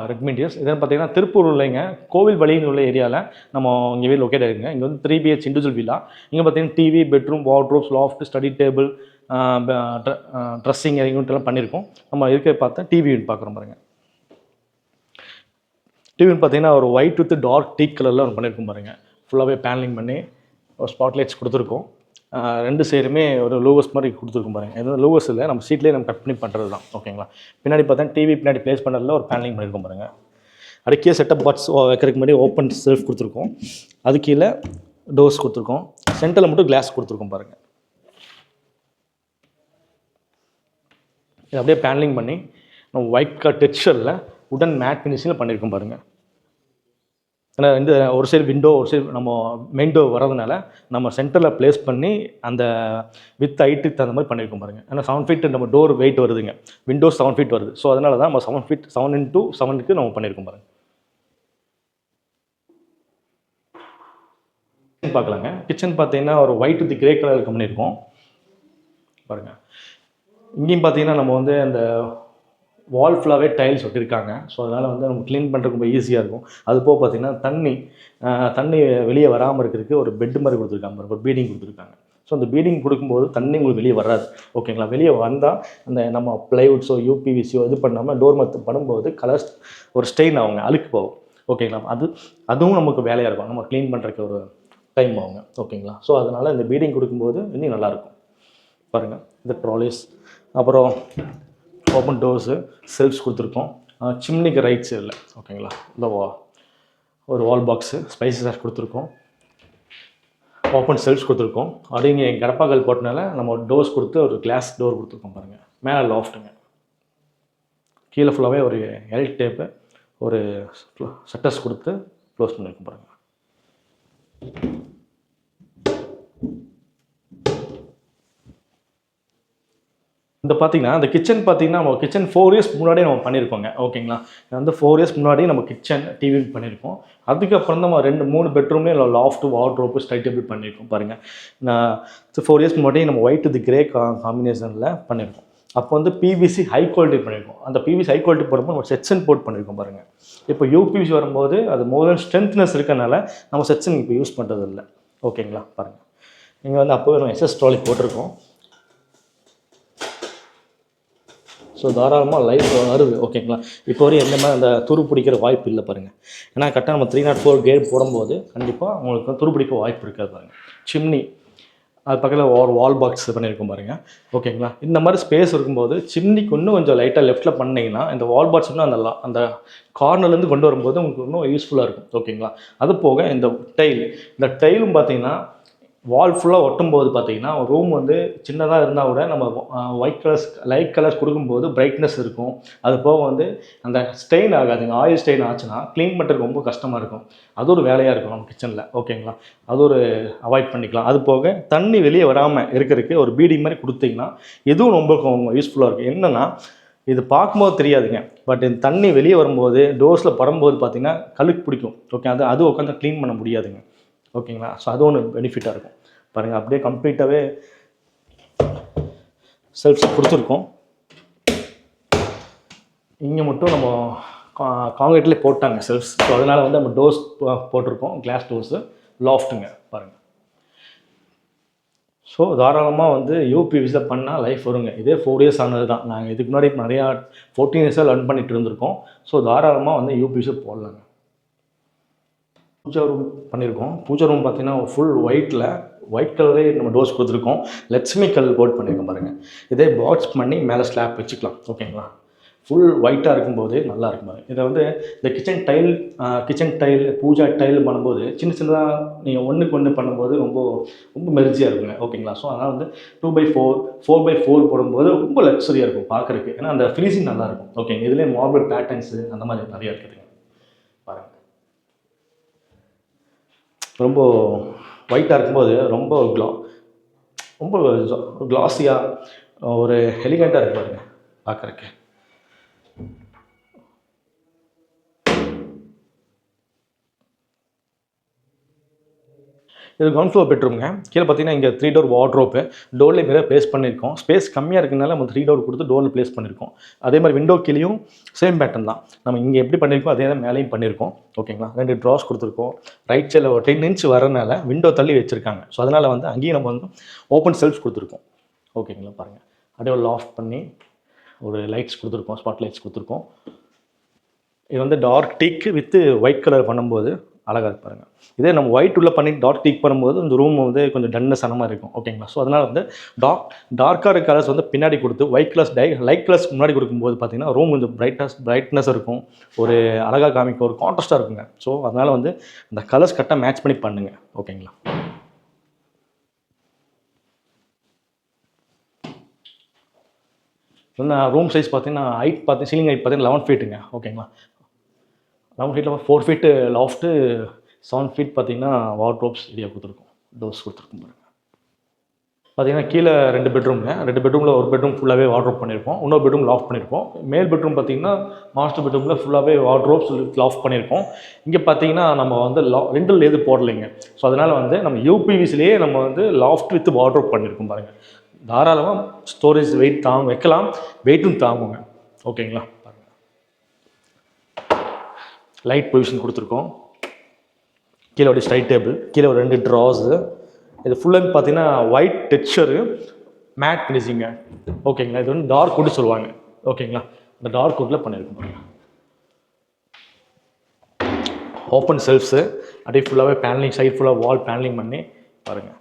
Redmi DS இதெல்லாம் பார்த்தீங்கன்னா திருப்பூர் இல்லைங்க கோவில் வழின்னு உள்ள ஏரியாவில் நம்ம இங்கே வீடு லொக்கேட் ஆகிருங்க. இங்கே வந்து 3 BH இண்டிவிஜுவல் வில்லா. இங்கே பார்த்தீங்கன்னா TV, bedroom, wardrobes, loft, study table, dressing யூனிட்லாம் பண்ணியிருக்கோம். நம்ம இருக்க பார்த்தா டிவி யூனிட் பார்க்குறோம் பாருங்கள். டிவின்னு பார்த்தீங்கன்னா ஒரு ஒயிட் வித் டார்க் டீக் கலரில் ஒன்று பண்ணியிருக்கோம் பாருங்கள். ஃபுல்லாகவே பேனலிங் பண்ணி ஒரு ஸ்பாட்லைட்ஸ் கொடுத்துருக்கோம். ரெண்டு சைடுமே ஒரு லோவஸ் மாதிரி கொடுத்துருக்கும் பாருங்கள். எதுவும் லோவஸ் இல்லை, நம்ம சீட்லேயே நம்ம கட் பண்ணி பண்ணுறது தான். ஓகேங்களா. பின்னாடி பார்த்தா டிவி பின்னாடி ப்ளேஸ் பண்ணுறதுல ஒரு பேனலிங் பண்ணியிருக்கோம் பாருங்கள். அதுக்கே செட்டப் பாட்ஸ் வைக்கிறதுக்கு முன்னாடி ஓப்பன் செல்ஃப் கொடுத்துருக்கோம். அது கீழே டோர்ஸ் கொடுத்துருக்கோம். சென்டரில் மட்டும் கிளாஸ் கொடுத்துருக்கோம் பாருங்கள். இது அப்படியே பேனலிங் பண்ணி நம்ம ஒயிட் கலர் டெக்ஸ்சரில் உடன் மேட் ஃபினிஷிங்கில் பண்ணியிருக்கோம் பாருங்கள். ஏன்னா இந்த ஒரு சைடு விண்டோ ஒரு சைடு நம்ம மெயின் டோர் வரதுனால நம்ம சென்டரில் ப்ளேஸ் பண்ணி அந்த வித் ஹைட்டுக்கு தகுந்த மாதிரி பண்ணியிருக்கோம் பாருங்கள். ஏன்னா 7 ஃபீட் நம்ம டோர் வெயிட் வருதுங்க. விண்டோஸ் 7 ஃபீட் வருது. ஸோ அதனால தான் நம்ம 7 ஃபீட் 7x7 நம்ம பண்ணியிருக்கோம் பாருங்கள். பார்க்கலாங்க. கிச்சன் பார்த்தீங்கன்னா ஒரு ஒயிட் வித் கிரே கலருக்கு பண்ணியிருக்கோம் பாருங்கள். இங்கேயும் பார்த்தீங்கன்னா நம்ம வந்து அந்த வால் ஃபுல்லாகவே டைல்ஸ் ஒட்டியிருக்காங்க. ஸோ அதனால் வந்து நம்ம க்ளீன் பண்ணுறதுக்கு ரொம்ப ஈஸியாக இருக்கும். அது போக பார்த்திங்கன்னா தண்ணி வெளியே வராமல் இருக்கிறதுக்கு ஒரு பெட் மாதிரி கொடுத்துருக்காங்க, ஒரு பீடிங் கொடுத்துருக்காங்க. ஸோ அந்த பீடிங் கொடுக்கும்போது தண்ணி உங்களுக்கு வெளியே வராது. ஓகேங்களா. வெளியே வந்தால் அந்த நம்ம ப்ளைவுட்ஸோ யூபிவிசியோ இது பண்ணாமல் டோர் மத்து பண்ணும்போது கலர்ஸ் ஒரு ஸ்டெயின் ஆகுங்க, அழுக்கு போகும். ஓகேங்களா. அதுவும் நமக்கு வேலையாக இருக்கும், நம்ம க்ளீன் பண்ணுறதுக்கு ஒரு டைம் ஆகுங்க. ஓகேங்களா. ஸோ அதனால் இந்த பீடிங் கொடுக்கும்போது இன்னும் நல்லாயிருக்கும் பாருங்கள். இந்த ட்ராலிஸ், அப்புறம் ஓப்பன் டோர்ஸு, செல்ஃப்ஸ் கொடுத்துருக்கோம். சிம்னிக்கு ரைட் சைடில் ஓகேங்களா இந்த ஒரு வால் பாக்ஸு ஸ்பைசஸ் கொடுத்துருக்கோம். ஓப்பன் செல்ஃப்ஸ் கொடுத்துருக்கோம். அப்படியே இங்கே கடப்பாக்கல் போட்டனால நம்ம டோர்ஸ் கொடுத்து ஒரு கிளாஸ் டோர் கொடுத்துருக்கோம் பாருங்கள். மேலே லாஃப்ட்டுங்க. கீழே ஃபுல்லாகவே ஒரு எல் டேப்பு ஒரு ஷட்டர்ஸ் கொடுத்து க்ளோஸ் பண்ணியிருக்கோம் பாருங்கள். இந்த பார்த்தீங்கன்னா இந்த கிச்சன் பார்த்தீங்கன்னா நம்ம கிச்சன் 4 இயர்ஸ் முன்னாடியே நம்ம பண்ணியிருக்கோங்க. ஓகேங்களா. வந்து 4 இயர்ஸ் முன்னாடி நம்ம கிச்சன் டிவி பண்ணியிருக்கோம். அதுக்கப்புறம் தான் நம்ம 3 பெட்ரூம்லேயே லாஃப்ட், வார்ட்ரோப், ஸ்டடி டேபிள் பண்ணியிருக்கோம் பாருங்கள். நான் 4 இயர்ஸ் முன்னாடி நம்ம ஒயிட் வித் கிரே காம்பினேஷனில் பண்ணியிருக்கோம். அப்போ வந்து பிவிசி ஹை குவாலிட்டி பண்ணியிருக்கோம். அந்த பிவிசி ஹை குவாலிட்டி போடும்போது நம்ம செக்ஷன் போட் பண்ணியிருக்கோம் பாருங்கள். இப்போ யூபிவிசி வரும்போது அது மோர் தென் ஸ்ட்ரென்த்னஸ் இருக்கனால நம்ம செக்ஷன் இப்போ யூஸ் பண்ணுறது இல்லை. ஓகேங்களா. பாருங்கள் இங்கே வந்து அப்போவே நம்ம எஸ்எஸ் ட்ராலி போட்டிருக்கோம். ஸோ தாராளமாக லைஃப் வருது. ஓகேங்களா. இப்போ வரையும் எந்த மாதிரி அந்த துரு பிடிக்கிற வாய்ப்பு இல்லை பாருங்கள். ஏன்னா கரெக்டாக நம்ம 304 கேட் போடும்போது கண்டிப்பாக உங்களுக்கு துரு பிடிக்க வாய்ப்பு இருக்காது பாருங்கள். சிம்னி அது பக்கத்தில் ஒரு வால் பாக்ஸ் பண்ணியிருக்கோம் பாருங்கள். ஓகேங்களா. இந்த மாதிரி ஸ்பேஸ் இருக்கும்போது சிம்னிக்கு இன்னும் கொஞ்சம் லைட்டாக லெஃப்ட்டில் பண்ணிங்கன்னா இந்த வால் பாக்ஸ் இன்னும் அந்த கார்னர்லேருந்து கொண்டு வரும்போது உங்களுக்கு இன்னும் யூஸ்ஃபுல்லாக இருக்கும். ஓகேங்களா. அது போக இந்த டைலும் பார்த்தீங்கன்னா வால் ஃபுல்லாக ஒட்டும்போது பார்த்தீங்கன்னா ரூம் வந்து சின்னதாக இருந்தால் கூட நம்ம ஒயிட் கலர்ஸ் லைட் கலர்ஸ் கொடுக்கும்போது பிரைட்னஸ் இருக்கும். அது போக வந்து அந்த ஸ்டெயின் ஆகாதுங்க. ஆயில் ஸ்டெயின் ஆச்சுன்னா க்ளீன் பண்ணுறதுக்கு ரொம்ப கஷ்டமாக இருக்கும். அது ஒரு வேலையாக இருக்கும் நம்ம கிச்சனில். ஓகேங்களா. அது ஒரு அவாய்ட் பண்ணிக்கலாம். அது போக தண்ணி வெளியே வராமல் இருக்கிறதுக்கு ஒரு பீடிங் மாதிரி கொடுத்தீங்கன்னா இதுவும் ரொம்ப யூஸ்ஃபுல்லாக இருக்கும். என்னென்னா இது பார்க்கும்போது தெரியாதுங்க, பட் இந்த தண்ணி வெளியே வரும்போது டோர்ஸில் படும்போது பார்த்தீங்கன்னா கழுக்கு பிடிக்கும். ஓகே. அது உட்காந்து க்ளீன் பண்ண முடியாதுங்க. ஓகேங்களா. ஸோ அது ஒன்று பெனிஃபிட்டாக இருக்கும் பாருங்கள். அப்படியே கம்ப்ளீட்டாகவே செல்ஃப்ஸ் கொடுத்துருக்கோம். இங்கே மட்டும் நம்ம காங்கிரீட்லேயே போட்டாங்க செல்ஃப்ஸ். ஸோ அதனால் வந்து நம்ம டோர்ஸ் போட்டிருக்கோம், கிளாஸ் டோர்ஸு, லாஃப்ட்டுங்க பாருங்கள். ஸோ தாராளமாக வந்து யூபிவிசியில் பண்ணால் லைஃப் வருங்க. இதே 4 இயர்ஸ் ஆனது தான். நாங்கள் இதுக்கு முன்னாடி நிறையா 14 இயர்ஸாக ரன் பண்ணிகிட்டு இருந்திருக்கோம். ஸோ தாராளமாக வந்து யூபிவிசியில் போடலாங்க. பூஜா ரூம் பண்ணியிருக்கோம். பூஜா ரூம் பார்த்தீங்கன்னா ஃபுல் ஒயிட் கலரே நம்ம டோர்ஸ் கொடுத்துருக்கோம். லட்சுமி கல் போட் பண்ணியிருக்கோம் பாருங்கள். இதே பாக்ஸ் பண்ணி மேலே ஸ்லாப் வச்சுக்கலாம். ஓகேங்களா. ஃபுல் ஒயிட்டாக இருக்கும்போது நல்லா இருக்கும் பாருங்கள். இதை வந்து இந்த கிச்சன் டைல் பூஜா டைல் பண்ணும்போது சின்னதாக நீங்கள் ஒன்றுக்கு ஒன்று பண்ணும்போது ரொம்ப மெர்ஜியாக இருக்குங்க. ஓகேங்களா. ஸோ அதனால் வந்து 2x4 4x4 போடும்போது ரொம்ப லக்ஸரியாக இருக்கும் பார்க்குறதுக்கு. ஏன்னா அந்த ஃபினிஷிங் நல்லாயிருக்கும். ஓகேங்க. இதுலேயே மார்பிள் பேட்டர்ன்ஸு அந்த மாதிரி நிறையா இருக்குதுங்க பாருங்கள். ரொம்ப ஒயிட்டாக இருக்கும்போது ரொம்ப கிளாஸியாக ஒரு எலிகண்ட்டாக இருக்கு பாருங்க பார்க்குறக்கு. இது கிரவுண்ட் ஃப்ளோர் பெட்ரூம்ங்க. கீழே பார்த்தீங்கன்னா இங்கே 3 டோர் வார்ட்ரோப்பு, டோர்லேயே மிரர் ப்ளேஸ் பண்ணியிருக்கோம். ஸ்பேஸ் கம்மியாக இருக்கனால நம்ம 3 டோர் கொடுத்து டோரில் ப்ளேஸ் பண்ணியிருக்கோம். அதே மாதிரி விண்டோ கீழேயும் சேம் பேட்டர்ன் தான். நம்ம இங்கே எப்படி பண்ணியிருக்கோம் அதே தான் மேலேயும் பண்ணியிருக்கோம். ஓகேங்களா, 2 ட்ராஸ் கொடுத்துருக்கோம். ரைட் சைடில் ஒரு 10 இன்ச் வரனால விண்டோ தள்ளி வச்சுருக்காங்க. ஸோ அதனால் வந்து அங்கேயும் நம்ம வந்து ஓப்பன் செல்ஃப்ஸ் கொடுத்துருக்கோம். ஓகேங்களா, பாருங்கள். அப்படியே ஒரு லாஃப்ட் பண்ணி ஒரு லைட்ஸ் கொடுத்துருக்கோம், ஸ்பாட் லைட்ஸ் கொடுத்துருக்கோம். இது வந்து டார்க் டீக் வித் ஒயிட் கலர் பண்ணும்போது அழகாக இருக்கு பாருங்கள். இதே நம்ம ஒயிட் உள்ள பண்ணி டார்க் டீக் பண்ணும்போது இந்த ரூம் வந்து கொஞ்சம் டன்னஸ் ஆன மாதிரி இருக்கும். ஓகேங்களா, ஸோ அதனால் வந்து டார்க்கான கலர்ஸ் வந்து பின்னாடி கொடுத்து ஒயிட் கலர்ஸ் லைட் கலர்ஸ் முன்னாடி கொடுக்கும்போது பார்த்தீங்கன்னா ரூம் கொஞ்சம் பிரைட்னஸ் இருக்கும், ஒரு அழகாக காமிக்கும், ஒரு கான்ட்ராஸ்ட்டாக இருக்குங்க. ஸோ அதனால் வந்து இந்த கலர்ஸ் கரெக்டாக மேட்ச் பண்ணி பண்ணுங்கள். ஓகேங்களா, ரூம் சைஸ் பார்த்தீங்கன்னா ஹைட் சீலிங் ஹைட் பார்த்தீங்கன்னா 11 ஃபீட்டுங்க. ஓகேங்களா, 11 ஃபீட்டில் 4 ஃபீட்டு லாஃப்ட்டு, 7 ஃபீட் பார்த்தீங்கன்னா வார்ட்ரோப்ஸ் ஏரியா கொடுத்துருக்கோம், டோர்ஸ் கொடுத்துருக்கோம் பாருங்கள். பார்த்தீங்கன்னா கீழே 2 பெட்ரூம்ங்க. 2 பெட்ரூமில் ஒரு பெட்ரூம் ஃபுல்லாகவே வார்ட்ரோப் பண்ணியிருக்கோம், இன்னொரு பெட்ரூம் லாஃப்ட் பண்ணியிருக்கோம். மேல் பெட்ரூம் பார்த்தீங்கன்னா மாஸ்டர் பெட்ரூமில் ஃபுல்லாகவே வார்ட்ரோப்ஸ் லாஃப்ட் பண்ணியிருக்கோம். இங்கே பார்த்தீங்கன்னா நம்ம வந்து ரெண்டல் எது போடலைங்க. ஸோ அதனால் வந்து நம்ம யூபிவிசிலேயே நம்ம வந்து லாஃப்ட் வித் வார்ட்ரோப் பண்ணியிருக்கோம் பாருங்கள். தாராளமாக ஸ்டோரேஜ் வெயிட் வைக்கலாம், வெயிட்டும் தாங்குங்க. ஓகேங்களா, லைட் பொசிஷன் கொடுத்துருக்கோம். கீழே ஒரு ஸ்டைட் டேபிள், கீழே ஒரு 2 ட்ராஸு. இது ஃபுல்லாக பார்த்தீங்கன்னா ஒயிட் டெக்ஸ்சரு, மேட் ஃபினிஷிங்க. ஓகேங்களா, இது வந்து டார்க் வுட் சொல்லுவாங்க. ஓகேங்களா, இந்த டார்க் வுட்டில் பண்ணியிருக்கோம். ஓப்பன் செல்ஃப்ஸு, அப்படியே ஃபுல்லாகவே பேனலிங், சைட் ஃபுல்லாக வால் பேனலிங் பண்ணி பாருங்கள்.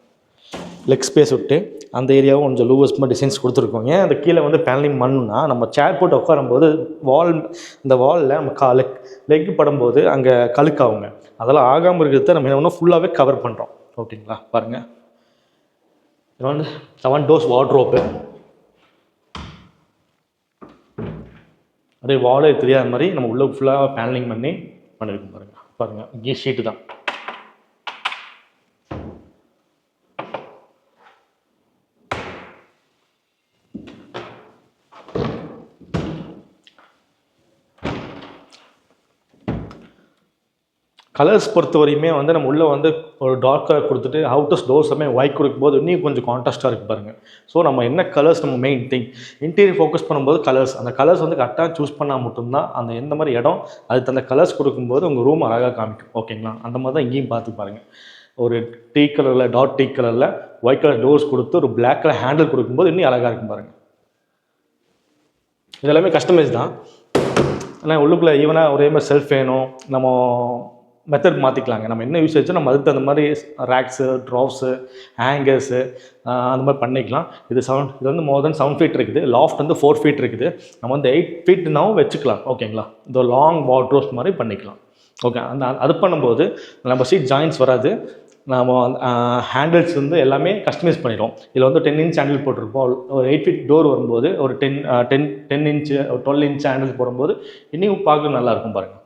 லெக் ஸ்பேஸ் விட்டு அந்த ஏரியாவும் கொஞ்சம் லூவஸ்மாக டிசைன்ஸ் கொடுத்துருக்கோம். ஏன் அந்த கீழே வந்து பேனலிங் பண்ணணும்னா நம்ம சேர் போட்டு உட்காரும்போது இந்த வாலில் நம்ம லெக் படும்போது அங்கே கழுக்காகுங்க. அதெல்லாம் ஆகாமல் இருக்கிறத நம்ம என்ன பண்ணோம், ஃபுல்லாகவே கவர் பண்ணுறோம். ஓகேங்களா, பாருங்கள். இது வந்து 7 டோர்ஸ் வார்ட்ரோப்பு. அப்படியே வாலே தெரியாத மாதிரி நம்ம உள்ள ஃபுல்லாக பேனலிங் பண்ணி பண்ணியிருக்கோம் பாருங்கள். இங்கே ஷீட்டு தான். கலர்ஸ் பொறுத்த வரையுமே வந்து நம்ம உள்ளே வந்து ஒரு டார்க் கலர் கொடுத்துட்டு அவுட்டர்ஸ் டோர்ஸ் எல்லாமே ஒயிட் கொடுக்கும்போது இன்னும் கொஞ்சம் கான்ட்ராஸ்ட்டாக இருக்குது பாருங்கள். ஸோ நம்ம என்ன கலர்ஸ் நம்ம மெயின் திங் இன்டீரியர் ஃபோக்கஸ் பண்ணும்போது கலர்ஸ், அந்த கலர்ஸ் வந்து கரெக்டாக சூஸ் பண்ணால் மட்டும்தான் அந்த எந்த மாதிரி இடம் அதுக்கு அந்த கலர்ஸ் கொடுக்கும்போது உங்கள் ரூம் அழகாக காமிக்கும். ஓகேங்களா, அந்த மாதிரி தான் இங்கேயும் பார்த்து பாருங்கள். ஒரு டீ கலரில் டார்க் டீ கலரில் ஒயிட் கலர் டோர்ஸ் கொடுத்து ஒரு பிளாக் கலர் ஹேண்டில் கொடுக்கும்போது இன்னும் அழகாக இருக்கும் பாருங்கள். இது எல்லாமே கஸ்டமைஸ் தான். ஆனால் உள்ளுக்குள்ளே ஈவனாக ஒரே மாதிரி செல்ஃப் வேணும், நம்ம மெத்தட் மாற்றிக்கலாங்க. நம்ம என்ன யூஸ் ஆச்சோ நம்ம அதுக்கு அந்த மாதிரி ரேக்ஸு, ட்ராப்ஸு, ஹேங்கர்ஸு அந்த மாதிரி பண்ணிக்கலாம். இது வந்து மோர் தென் 7 ஃபீட் இருக்குது. லாஃப்ட் வந்து 4 ஃபீட் இருக்குது. நம்ம வந்து 8 ஃபீட்னாவும் வச்சுக்கலாம். ஓகேங்களா, இந்த லாங் வார்ட்ரோப்ஸ் மாதிரி பண்ணிக்கலாம். ஓகே, அது பண்ணும்போது நம்ம சீட் ஜாயின்ட்ஸ் வராது. நம்ம ஹேண்டில்ஸ் வந்து எல்லாமே கஸ்டமைஸ் பண்ணிடுவோம். இதில் வந்து 10 இன்ச் ஹேண்டில் போட்டிருப்போம். ஒரு 8 ஃபீட் டோர் வரும்போது ஒரு 10 இன்ச்சு, 12 இன்ச் ஹேண்டில் போடும்போது இன்னும் பார்க்க நல்லாயிருக்கும் பாருங்கள்.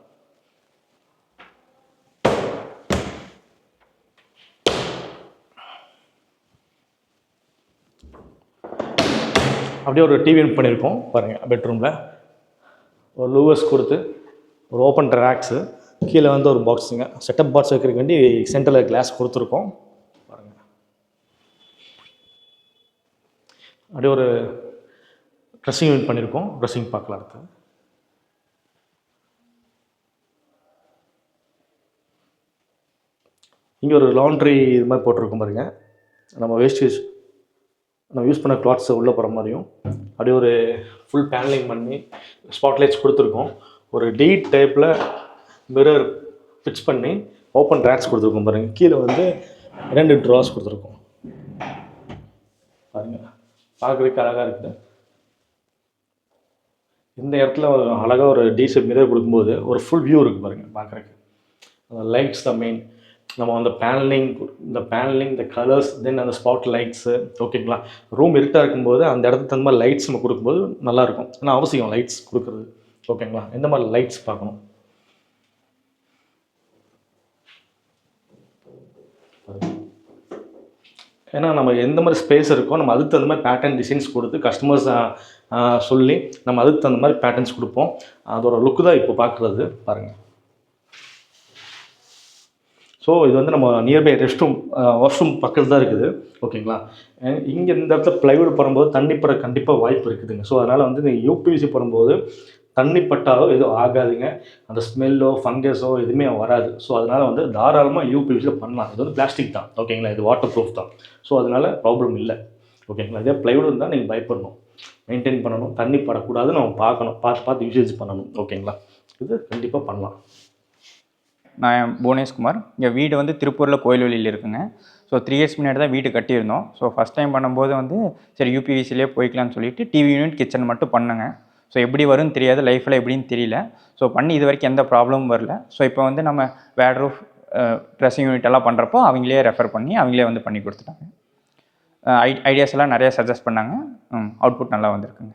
அப்படியே ஒரு டிவி யூனிட் பண்ணியிருக்கோம் பாருங்கள். பெட்ரூமில் ஒரு லூவர்ஸ் கொடுத்து ஒரு ஓப்பன் ரேக்ஸு, கீழே வந்து ஒரு பாக்ஸுங்க, செட்டப் பாக்ஸ் வைக்கிறதுக்கு வேண்டி சென்டரில் கிளாஸ் கொடுத்துருக்கோம் பாருங்கள். அப்படியே ஒரு ட்ரெஸ்ஸிங் யூனிட் பண்ணியிருக்கோம். ட்ரெஸ்ஸிங் பார்க்கலாம் அடுத்து. இங்கே ஒரு லாண்ட்ரி இது மாதிரி போட்டிருக்கோம் பாருங்கள். நம்ம வேஸ்டேஜ் நம்ம யூஸ் பண்ண கிளாத்ஸை உள்ளே போகிற மாதிரியும் அப்படியே ஒரு ஃபுல் பேனலிங் பண்ணி ஸ்பாட்லைட்ஸ் கொடுத்துருக்கோம். ஒரு டி டைப்பில் மிரர் ஃபிக்ஸ் பண்ணி ஓப்பன் ரேக்ஸ் கொடுத்துருக்கோம் பாருங்கள். கீழே வந்து 2 ட்ராஸ் கொடுத்துருக்கோம் பாருங்கள். பார்க்குறதுக்கு அழகாக இருக்குது. இந்த இடத்துல அழகாக ஒரு டீசல் மிரர் கொடுக்கும்போது ஒரு ஃபுல் வியூ இருக்குது பாருங்கள் பார்க்குறதுக்கு. அந்த லைட்ஸ் தான் மெயின். நம்ம அந்த பேனலிங், இந்த கலர்ஸ், தென் அந்த ஸ்பாட் லைட்ஸு. ஓகேங்களா, ரூம் இருட்டாக இருக்கும்போது அந்த இடத்துக்கு தகுந்த மாதிரி லைட்ஸ் நம்ம கொடுக்கும்போது நல்லாயிருக்கும். ஆனால் அவசியம் லைட்ஸ் கொடுக்குறது. ஓகேங்களா, எந்த மாதிரி லைட்ஸ் பார்க்கணும். ஏன்னா நம்ம எந்த மாதிரி ஸ்பேஸ் இருக்கோ நம்ம அதுக்கு தகுந்த மாதிரி பேட்டர்ன் டிசைன்ஸ் கொடுத்து கஸ்டமர்ஸ் சொல்லி நம்ம அதுக்கு தகுந்த மாதிரி பேட்டர்ன்ஸ் கொடுப்போம். அதோட லுக்கு தான் இப்போ பார்க்குறது பாருங்கள். ஸோ இது வந்து நம்ம நியர்பை வாஷ்ரூம் பக்கத்தில் தான் இருக்குது. ஓகேங்களா? இங்கே இந்த இடத்துல ப்ளைவுட் போடும்போது தண்ணி பட கண்டிப்பாக வாய்ப்பு இருக்குதுங்க. ஸோ அதனால் வந்து நீங்கள் யூபிவிசி போடும்போது தண்ணி பட்டாலோ எதுவும் ஆகாதுங்க. அந்த ஸ்மெல்லோ ஃபங்கஸோ எதுவுமே வராது. ஸோ அதனால் வந்து தாராளமாக யூபிவிசியில் பண்ணலாம். இது வந்து பிளாஸ்டிக் தான். ஓகேங்களா? இது வாட்டர் ப்ரூஃப் தான். ஸோ அதனால் ப்ராப்ளம் இல்லை. ஓகேங்களா? இதே ப்ளைவுட் இருந்தால் நீங்கள் பயப்படணும், மெயின்டைன் பண்ணணும், தண்ணி படக்கூடாது, நம்ம பார்க்கணும், பார்த்து யூசேஜ் பண்ணணும். ஓகேங்களா? இது கண்டிப்பாக பண்ணலாம். நான் புவனேஷ்குமார். இங்கே வீடு வந்து திருப்பூரில் கோயில்வெளியில் இருக்குங்க. ஸோ 3 இயர்ஸ் முன்னாடி தான் வீடு கட்டியிருந்தோம். ஸோ ஃபஸ்ட் டைம் பண்ணும்போது வந்து சரி யூபிவிசிலே போய்க்கலான்னு சொல்லிட்டு டிவி யூனிட், கிச்சன் மட்டும் பண்ணேங்க. ஸோ எப்படி வரும்னு தெரியாது, லைஃப்பில் எப்படின்னு தெரியல. ஸோ பண்ணி இது வரைக்கும் எந்த ப்ராப்ளமும் வரல. ஸோ இப்போ வந்து நம்ம வேட்ரூஃப், ட்ரெஸ்ஸிங் யூனிட் எல்லாம் பண்ணுறப்போ அவங்களே ரெஃபர் பண்ணி அவங்களே வந்து பண்ணி கொடுத்துட்டாங்க. ஐடியாஸ் எல்லாம் நிறையா சஜஸ்ட் பண்ணாங்க. அவுட்புட் நல்லா வந்திருக்குங்க.